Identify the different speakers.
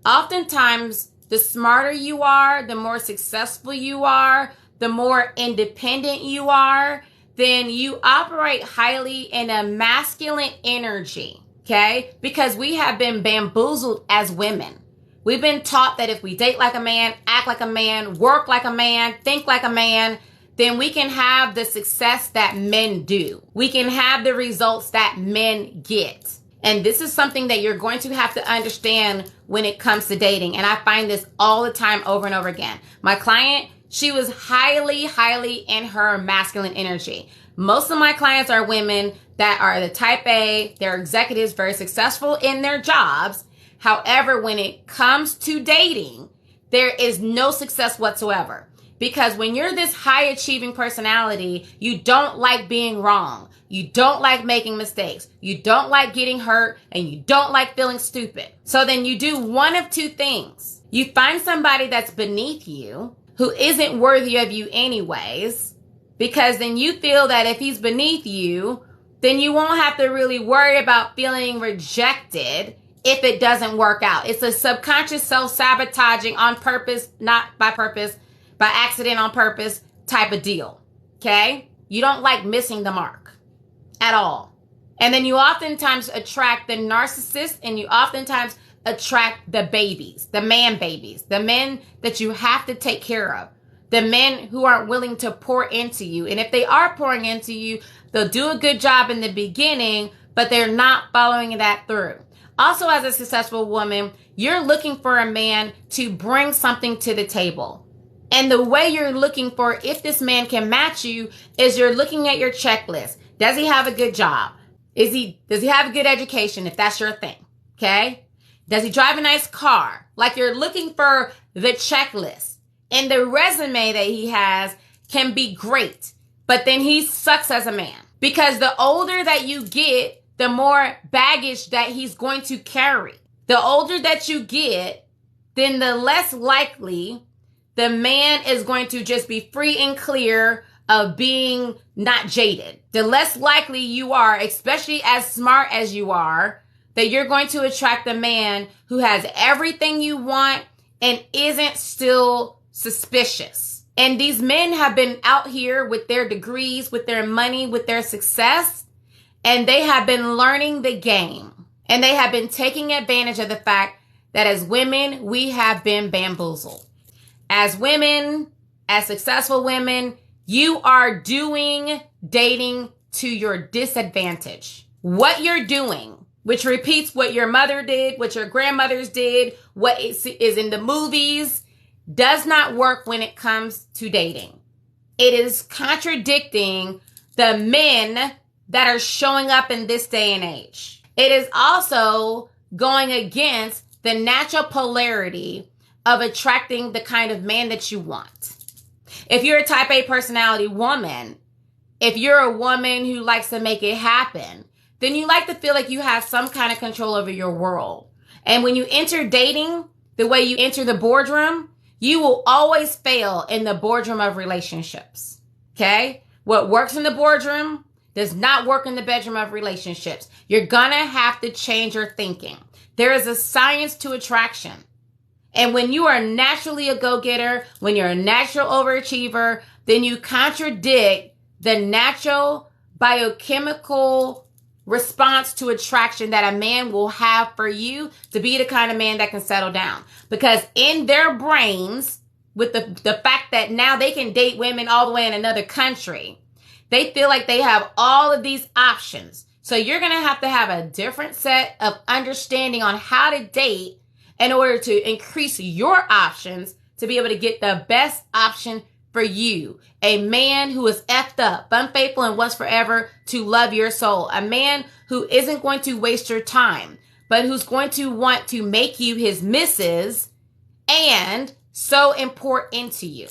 Speaker 1: Oftentimes, the smarter you are, the more successful you are, the more independent you are, then you operate highly in a masculine energy, okay? Because we have been bamboozled as women. We've been taught that if we date like a man, act like a man, work like a man, think like a man, then we can have the success that men do. We can have the results that men get. And this is something that you're going to have to understand when it comes to dating. And I find this all the time over and over again. My client, she was highly in her masculine energy. Most of my clients are women that are the type A, they're executives, very successful in their jobs. However, when it comes to dating, there is no success whatsoever. Because when you're this high achieving personality, you don't like being wrong. You don't like making mistakes. You don't like getting hurt, and you don't like feeling stupid. So then you do one of two things. You find somebody that's beneath you, who isn't worthy of you anyways, because then you feel that if he's beneath you, then you won't have to really worry about feeling rejected if it doesn't work out. It's a subconscious self-sabotaging on purpose, not by purpose, by accident on purpose type of deal, okay? You don't like missing the mark at all. And then you oftentimes attract the narcissist, and you oftentimes attract the babies, the man babies, the men that you have to take care of, the men who aren't willing to pour into you. And if they are pouring into you, they'll do a good job in the beginning, but they're not following that through. Also, as a successful woman, you're looking for a man to bring something to the table. And the way you're looking for if this man can match you is you're looking at your checklist. Does he have a good job? Does he have a good education, if that's your thing? Okay? Does he drive a nice car? Like, you're looking for the checklist. And the resume that he has can be great, but then he sucks as a man. Because the older that you get, the more baggage that he's going to carry. The older that you get, then the less likely the man is going to just be free and clear of being not jaded. The less likely you are, especially as smart as you are, that you're going to attract a man who has everything you want and isn't still suspicious. And these men have been out here with their degrees, with their money, with their success, and they have been learning the game. And they have been taking advantage of the fact that as women, we have been bamboozled. As women, as successful women, you are doing dating to your disadvantage. What you're doing, which repeats what your mother did, what your grandmothers did, what is in the movies, does not work when it comes to dating. It is contradicting the men that are showing up in this day and age. It is also going against the natural polarity of attracting the kind of man that you want. If you're a type A personality woman, if you're a woman who likes to make it happen, then you like to feel like you have some kind of control over your world. And when you enter dating, the way you enter the boardroom, you will always fail in the boardroom of relationships. Okay? What works in the boardroom does not work in the bedroom of relationships. You're gonna have to change your thinking. There is a science to attraction. And when you are naturally a go-getter, when you're a natural overachiever, then you contradict the natural biochemical response to attraction that a man will have for you to be the kind of man that can settle down. Because in their brains, with the fact that now they can date women all the way in another country, they feel like they have all of these options. So you're going to have a different set of understanding on how to date in order to increase your options to be able to get the best option for you. A man who is effed up, unfaithful, and wants forever to love your soul. A man who isn't going to waste your time, but who's going to want to make you his missus and so important into you.